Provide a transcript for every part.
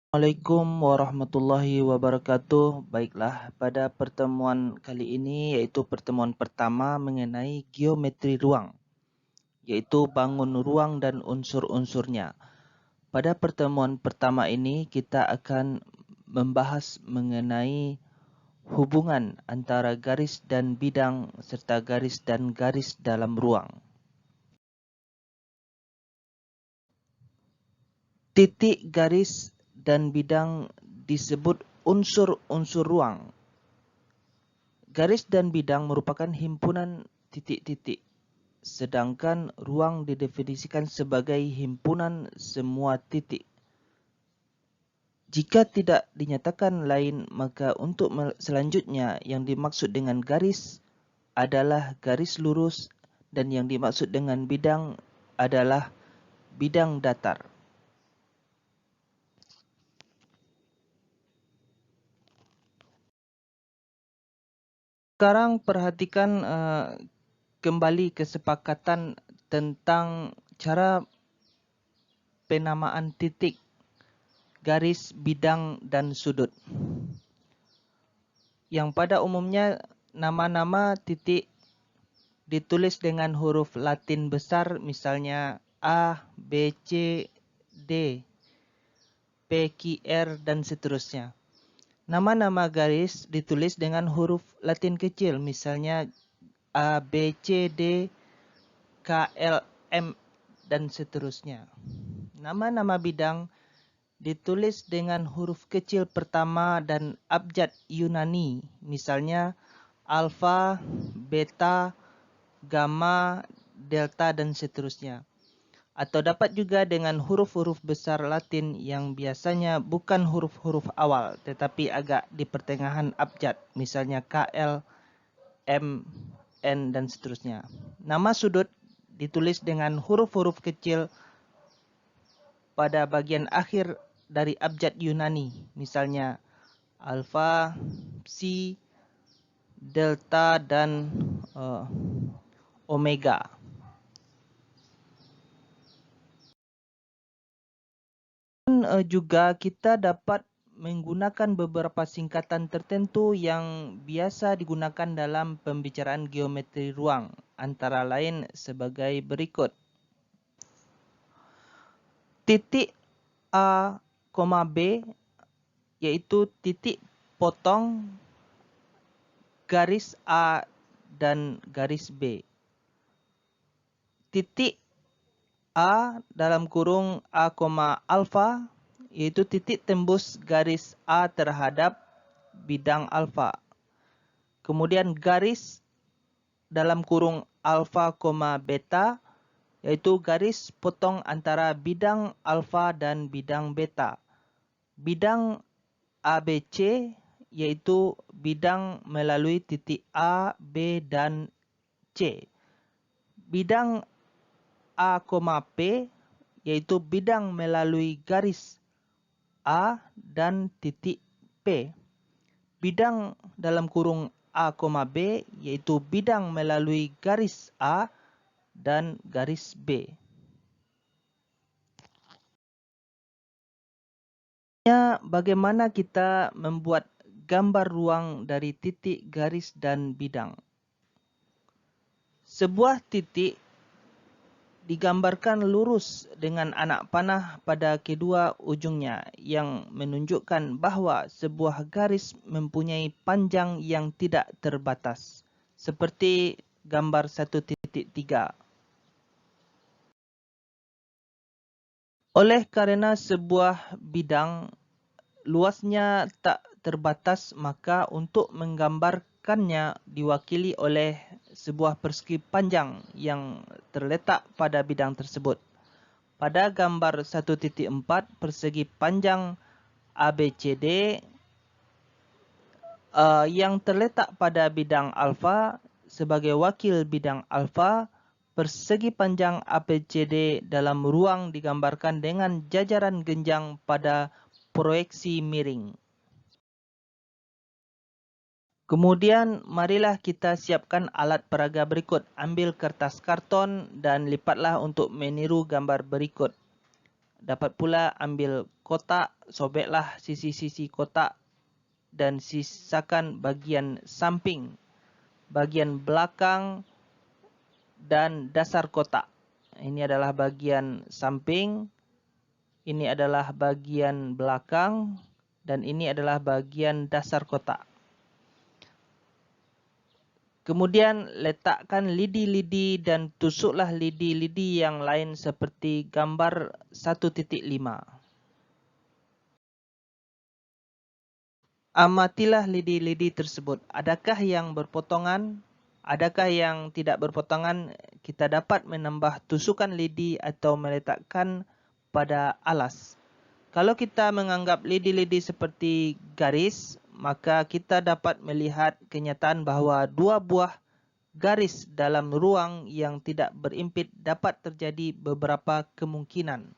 Assalamualaikum warahmatullahi wabarakatuh. Baiklah, pada pertemuan kali ini yaitu pertemuan pertama mengenai geometri ruang, yaitu bangun ruang dan unsur-unsurnya. Pada pertemuan pertama ini kita akan membahas mengenai hubungan antara garis dan bidang serta garis dan garis dalam ruang. Titik, garis, dan bidang disebut unsur-unsur ruang. Garis dan bidang merupakan himpunan titik-titik, sedangkan ruang didefinisikan sebagai himpunan semua titik. Jika tidak dinyatakan lain, maka untuk selanjutnya yang dimaksud dengan garis adalah garis lurus dan yang dimaksud dengan bidang adalah bidang datar. Sekarang perhatikan kembali kesepakatan tentang cara penamaan titik, garis, bidang, dan sudut. Yang pada umumnya nama-nama titik ditulis dengan huruf Latin besar, misalnya A, B, C, D, P, Q, R, dan seterusnya. Nama-nama garis ditulis dengan huruf Latin kecil, misalnya A, B, C, D, K, L, M, dan seterusnya. Nama-nama bidang ditulis dengan huruf kecil pertama dan abjad Yunani, misalnya alfa, beta, gamma, delta, dan seterusnya. Atau dapat juga dengan huruf-huruf besar Latin yang biasanya bukan huruf-huruf awal, tetapi agak di pertengahan abjad, misalnya KL, M, N, dan seterusnya. Nama sudut ditulis dengan huruf-huruf kecil pada bagian akhir dari abjad Yunani, misalnya alfa, psi, delta, dan omega. Juga kita dapat menggunakan beberapa singkatan tertentu yang biasa digunakan dalam pembicaraan geometri ruang, antara lain sebagai berikut. Titik A, B yaitu titik potong garis A dan garis B. Titik A dalam kurung A, alfa yaitu titik tembus garis A terhadap bidang alfa. Kemudian garis dalam kurung alfa, beta yaitu garis potong antara bidang alfa dan bidang beta. Bidang ABC yaitu bidang melalui titik A, B, dan C. Bidang A, P yaitu bidang melalui garis A dan titik P. Bidang dalam kurung A, B yaitu bidang melalui garis A dan garis B. Bagaimana kita membuat gambar ruang dari titik, garis, dan bidang? Sebuah titik digambarkan lurus dengan anak panah pada kedua ujungnya yang menunjukkan bahwa sebuah garis mempunyai panjang yang tidak terbatas, seperti gambar 1.3. Oleh karena sebuah bidang luasnya tak terbatas, maka untuk menggambarkannya diwakili oleh sebuah persegi panjang yang terletak pada bidang tersebut. Pada gambar 1.4, persegi panjang ABCD yang terletak pada bidang alfa sebagai wakil bidang alfa, persegi panjang ABCD dalam ruang digambarkan dengan jajaran genjang pada proyeksi miring. Kemudian marilah kita siapkan alat peraga berikut. Ambil kertas karton dan lipatlah untuk meniru gambar berikut. Dapat pula ambil kotak, sobeklah sisi-sisi kotak dan sisakan bagian samping, bagian belakang, dan dasar kotak. Ini adalah bagian samping, ini adalah bagian belakang, dan ini adalah bagian dasar kotak. Kemudian letakkan lidi-lidi dan tusuklah lidi-lidi yang lain seperti gambar 1.5. Amatilah lidi-lidi tersebut. Adakah yang berpotongan? Adakah yang tidak berpotongan? Kita dapat menambah tusukan lidi atau meletakkan pada alas. Kalau kita menganggap lidi-lidi seperti garis, maka kita dapat melihat kenyataan bahwa dua buah garis dalam ruang yang tidak berimpit dapat terjadi beberapa kemungkinan.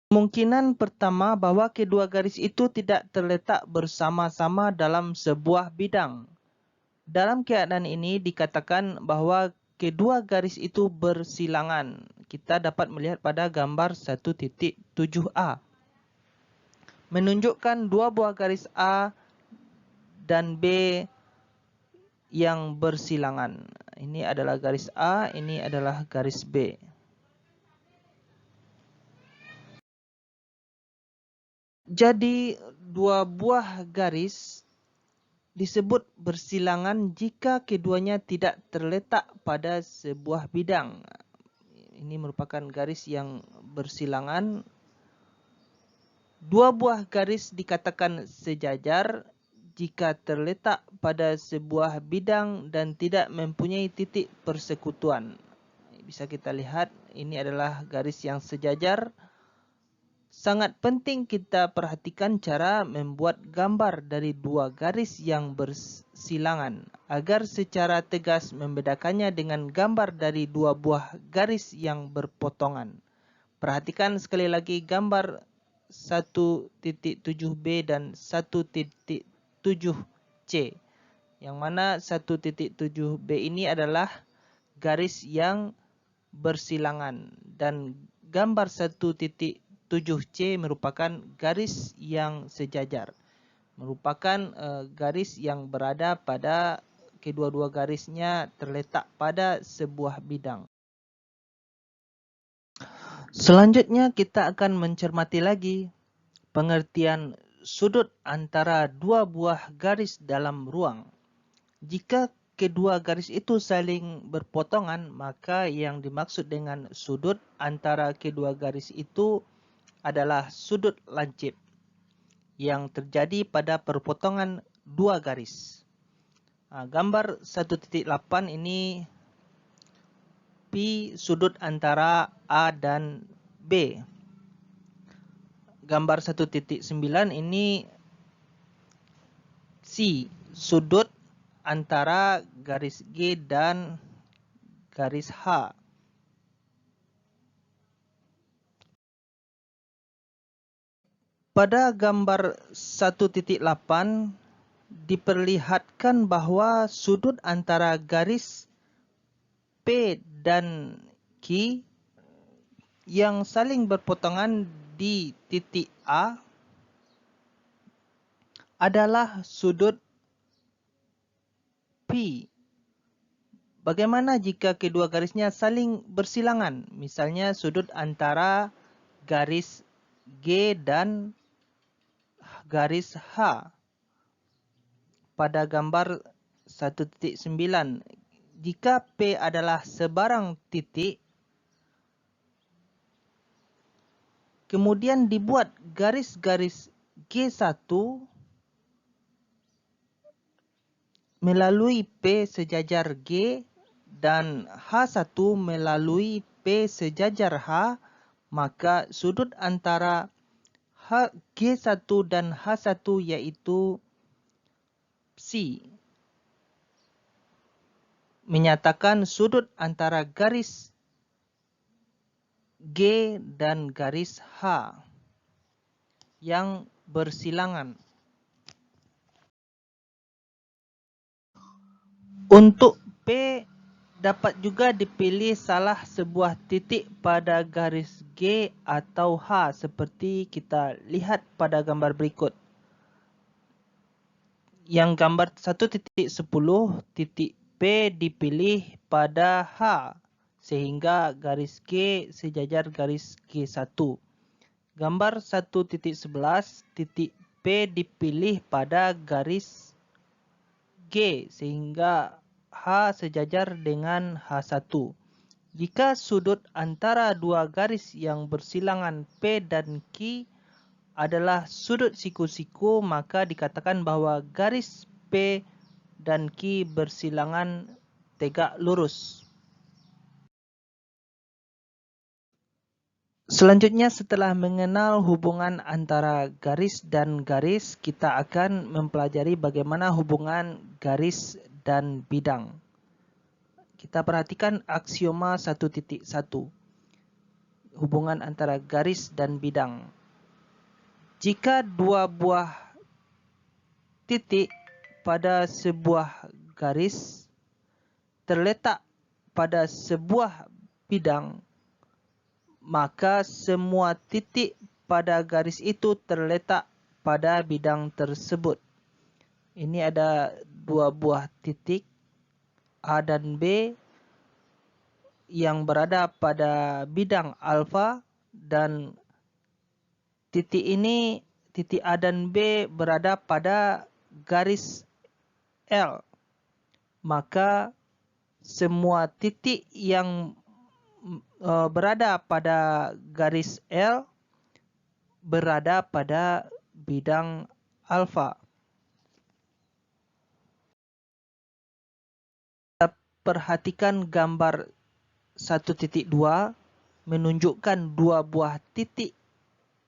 Kemungkinan pertama bahwa kedua garis itu tidak terletak bersama-sama dalam sebuah bidang. Dalam keadaan ini dikatakan bahwa kedua garis itu bersilangan. Kita dapat melihat pada gambar 1.7a. Menunjukkan dua buah garis A dan B yang bersilangan. Ini adalah garis A, ini adalah garis B. Jadi dua buah garis disebut bersilangan jika keduanya tidak terletak pada sebuah bidang. Ini merupakan garis yang bersilangan. Dua buah garis dikatakan sejajar jika terletak pada sebuah bidang dan tidak mempunyai titik persekutuan. Bisa kita lihat ini adalah garis yang sejajar. Sangat penting kita perhatikan cara membuat gambar dari dua garis yang bersilangan agar secara tegas membedakannya dengan gambar dari dua buah garis yang berpotongan. Perhatikan sekali lagi gambar 1.7b dan 1.7c. Yang mana 1.7b ini adalah garis yang bersilangan dan gambar 1.7c merupakan garis yang sejajar. Merupakan garis yang berada pada kedua-dua garisnya terletak pada sebuah bidang. Selanjutnya kita akan mencermati lagi pengertian sudut antara dua buah garis dalam ruang. Jika kedua garis itu saling berpotongan, maka yang dimaksud dengan sudut antara kedua garis itu adalah sudut lancip yang terjadi pada perpotongan dua garis. Gambar 1.8 ini P sudut antara A dan B. Gambar 1.9 ini C sudut antara garis G dan garis H. Pada gambar 1.8 diperlihatkan bahwa sudut antara garis P dan Q yang saling berpotongan di titik A adalah sudut P. Bagaimana jika kedua garisnya saling bersilangan? Misalnya sudut antara garis G dan garis H. Pada gambar 1.9, jika P adalah sebarang titik, kemudian dibuat garis-garis G1 melalui P sejajar G dan H1 melalui P sejajar H, maka sudut antara G1 dan H1 yaitu C. Menyatakan sudut antara garis G dan garis H yang bersilangan. Untuk P dapat juga dipilih salah sebuah titik pada garis G atau H seperti kita lihat pada gambar berikut. Yang gambar 1.10 titik P dipilih pada H sehingga garis G sejajar garis G1. Gambar 1.11 titik P dipilih pada garis G sehingga H sejajar dengan H1. Jika sudut antara dua garis yang bersilangan P dan Q adalah sudut siku-siku, maka dikatakan bahwa garis P dan Q bersilangan tegak lurus. Selanjutnya, setelah mengenal hubungan antara garis dan garis, kita akan mempelajari bagaimana hubungan garis dan bidang. Kita perhatikan aksioma 1.1. Hubungan antara garis dan bidang. Jika dua buah titik pada sebuah garis terletak pada sebuah bidang, maka semua titik pada garis itu terletak pada bidang tersebut. Ini ada dua buah titik A dan B yang berada pada bidang alfa, dan titik ini, titik A dan B berada pada garis L. Maka semua titik yang berada pada garis L berada pada bidang alfa. Kita perhatikan gambar 1.2 menunjukkan dua buah titik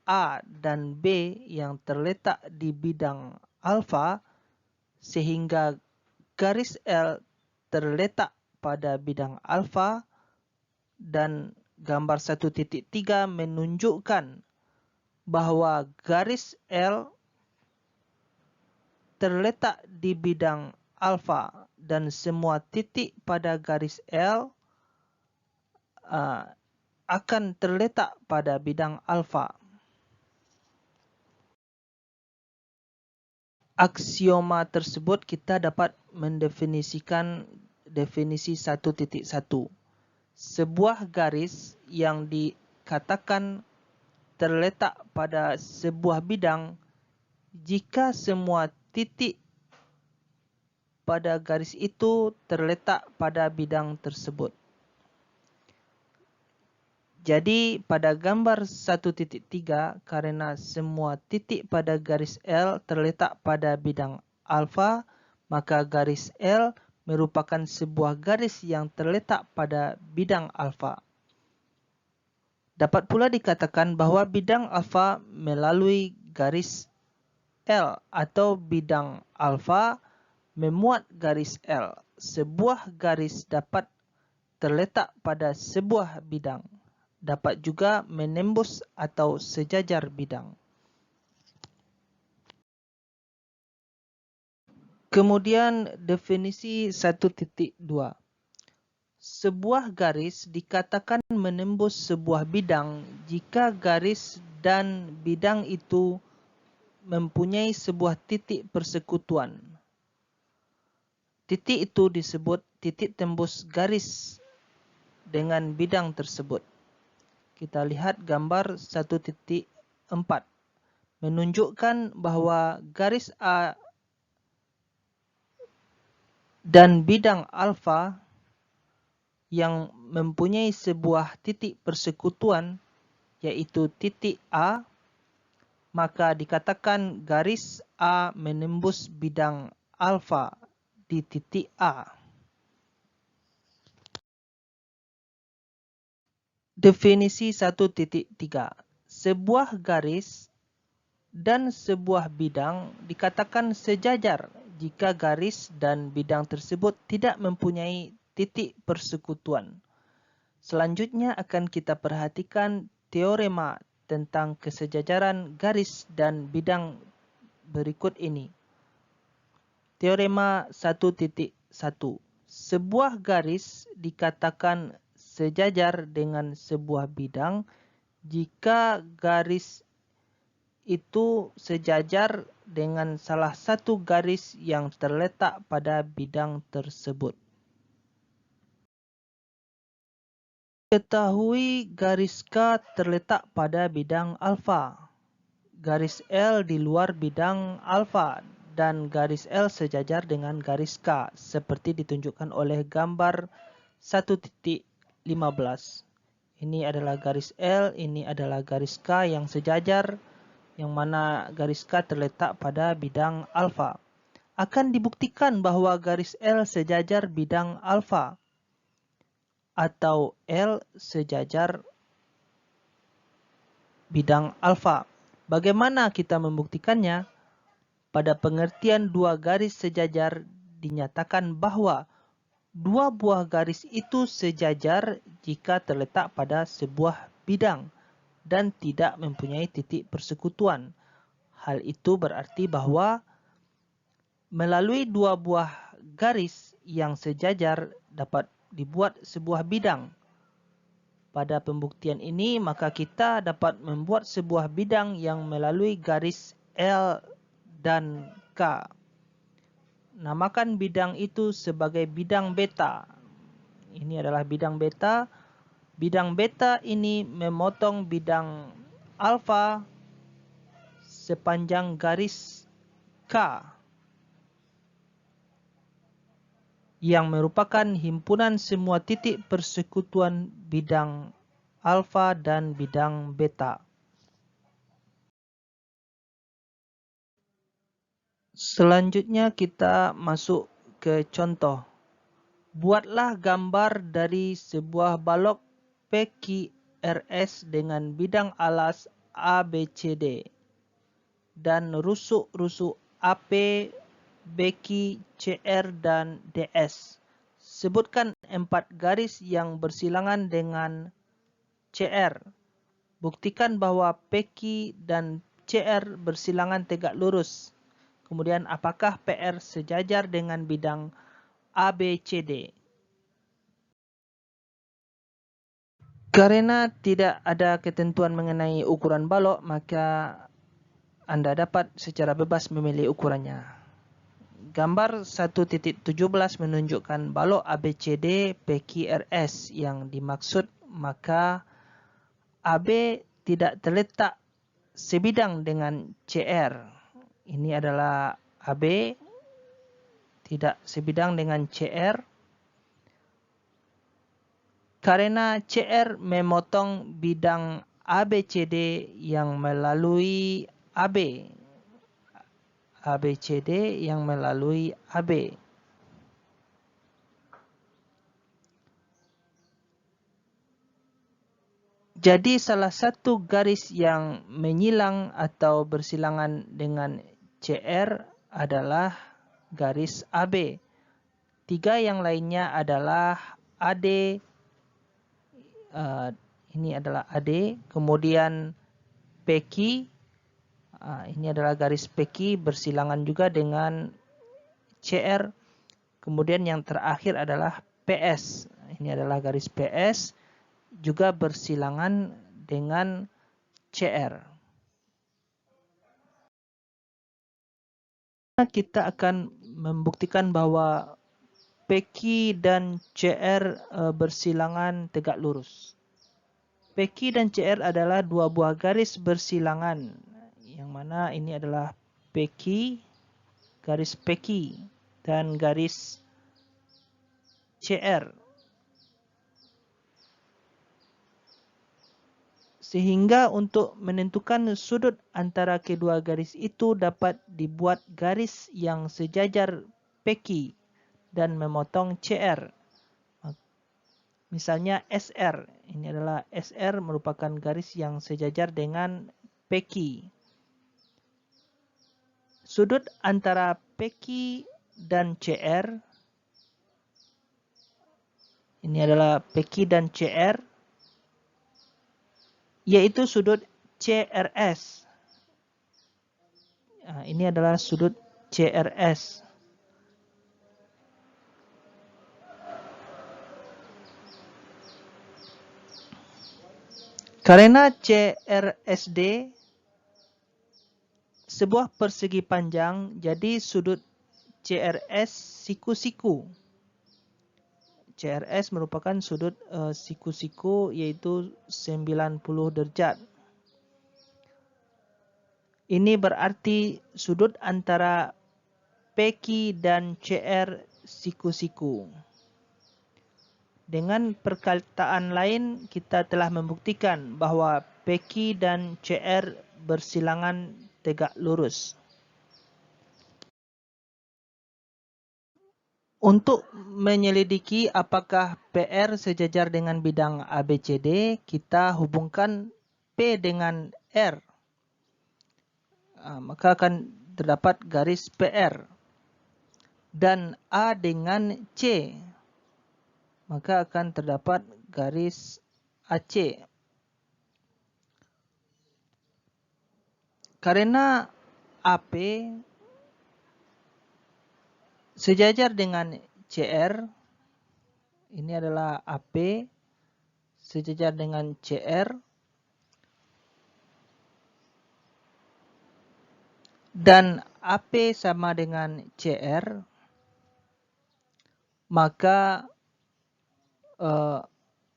A dan B yang terletak di bidang alfa sehingga garis L terletak pada bidang alfa, dan gambar 1.3 menunjukkan bahwa garis L terletak di bidang alfa dan semua titik pada garis L akan terletak pada bidang alfa. Aksioma tersebut kita dapat mendefinisikan definisi 1.1. Sebuah garis yang dikatakan terletak pada sebuah bidang jika semua titik pada garis itu terletak pada bidang tersebut. Jadi pada gambar 1.3, karena semua titik pada garis L terletak pada bidang alfa, maka garis L merupakan sebuah garis yang terletak pada bidang alfa. Dapat pula dikatakan bahwa bidang alfa melalui garis L atau bidang alfa memuat garis L. Sebuah garis dapat terletak pada sebuah bidang, dapat juga menembus atau sejajar bidang. Kemudian definisi 1.2. Sebuah garis dikatakan menembus sebuah bidang jika garis dan bidang itu mempunyai sebuah titik persekutuan. Titik itu disebut titik tembus garis dengan bidang tersebut. Kita lihat gambar 1.4 menunjukkan bahwa garis A dan bidang alfa yang mempunyai sebuah titik persekutuan yaitu titik A, maka dikatakan garis A menembus bidang alfa di titik A. Definisi 1.3. Sebuah garis dan sebuah bidang dikatakan sejajar jika garis dan bidang tersebut tidak mempunyai titik persekutuan. Selanjutnya akan kita perhatikan teorema tentang kesejajaran garis dan bidang berikut ini. Teorema 1.1. Sebuah garis dikatakan sejajar dengan sebuah bidang jika garis itu sejajar dengan salah satu garis yang terletak pada bidang tersebut. Ketahui garis K terletak pada bidang alfa, garis L di luar bidang alfa, dan garis L sejajar dengan garis K seperti ditunjukkan oleh gambar 1.15. Ini adalah garis L, ini adalah garis K yang sejajar, yang mana garis K terletak pada bidang alfa. Akan dibuktikan bahwa garis L sejajar bidang alfa atau L sejajar bidang alfa. Bagaimana kita membuktikannya? Pada pengertian dua garis sejajar dinyatakan bahwa dua buah garis itu sejajar jika terletak pada sebuah bidang dan tidak mempunyai titik persekutuan. Hal itu berarti bahwa melalui dua buah garis yang sejajar dapat dibuat sebuah bidang. Pada pembuktian ini, maka kita dapat membuat sebuah bidang yang melalui garis L dan K. Namakan bidang itu sebagai bidang beta. Ini adalah bidang beta. Bidang beta ini memotong bidang alfa sepanjang garis K yang merupakan himpunan semua titik persekutuan bidang alfa dan bidang beta. Selanjutnya kita masuk ke contoh. Buatlah gambar dari sebuah balok PQRS dengan bidang alas ABCD dan rusuk-rusuk AP, BQ, CR, dan DS. Sebutkan 4 garis yang bersilangan dengan CR. Buktikan bahwa PQ dan CR bersilangan tegak lurus. Kemudian apakah PR sejajar dengan bidang ABCD? Karena tidak ada ketentuan mengenai ukuran balok, maka Anda dapat secara bebas memilih ukurannya. Gambar 1.17 menunjukkan balok ABCD PQRS yang dimaksud, maka AB tidak terletak sebidang dengan CR. Ini adalah AB, tidak sebidang dengan CR. Karena CR memotong bidang ABCD yang melalui AB. ABCD yang melalui AB. Jadi salah satu garis yang menyilang atau bersilangan dengan CR adalah garis AB. 3 yang lainnya adalah AD, ini adalah AD, kemudian PQ, ini adalah garis PQ bersilangan juga dengan CR, kemudian yang terakhir adalah PS, ini adalah garis PS, juga bersilangan dengan CR. Kita akan membuktikan bahwa PQ dan CR bersilangan tegak lurus. PQ dan CR adalah dua buah garis bersilangan, yang mana ini adalah PQ, garis PQ, dan garis CR. Sehingga untuk menentukan sudut antara kedua garis itu dapat dibuat garis yang sejajar PQ dan memotong CR. Misalnya SR, ini adalah SR merupakan garis yang sejajar dengan PQ. Sudut antara PQ dan CR, ini adalah PQ dan CR, yaitu sudut CRS. Ini adalah sudut CRS. Karena CRSD sebuah persegi panjang, jadi sudut CRS siku-siku. CRS merupakan sudut siku-siku yaitu 90 derajat. Ini berarti sudut antara PQ dan CR siku-siku. Dengan perkataan lain, kita telah membuktikan bahwa PQ dan CR bersilangan tegak lurus. Untuk menyelidiki apakah PR sejajar dengan bidang ABCD, kita hubungkan P dengan R. Maka akan terdapat garis PR. Dan A dengan C, maka akan terdapat garis AC. Karena AP sejajar dengan CR, ini adalah AP sejajar dengan CR, dan AP sama dengan CR, maka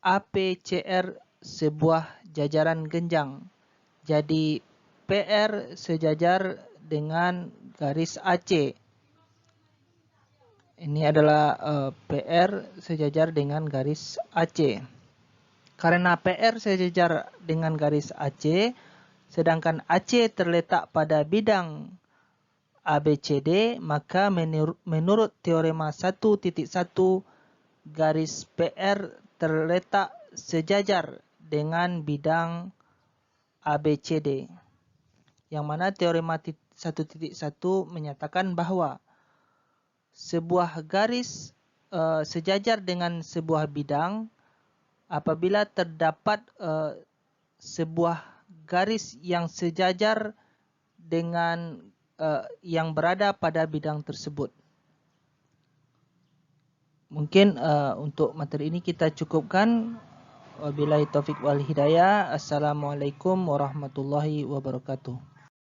APCR sebuah jajaran genjang. Jadi PR sejajar dengan garis AC. Ini adalah PR sejajar dengan garis AC. Karena PR sejajar dengan garis AC, sedangkan AC terletak pada bidang ABCD, maka menurut teorema 1.1 garis PR terletak sejajar dengan bidang ABCD. Yang mana teorema 1.1 menyatakan bahwa sebuah garis sejajar dengan sebuah bidang apabila terdapat sebuah garis yang sejajar dengan yang berada pada bidang tersebut. Mungkin untuk materi ini kita cukupkan. Wabillahi taufik wal hidayah. Assalamualaikum warahmatullahi wabarakatuh.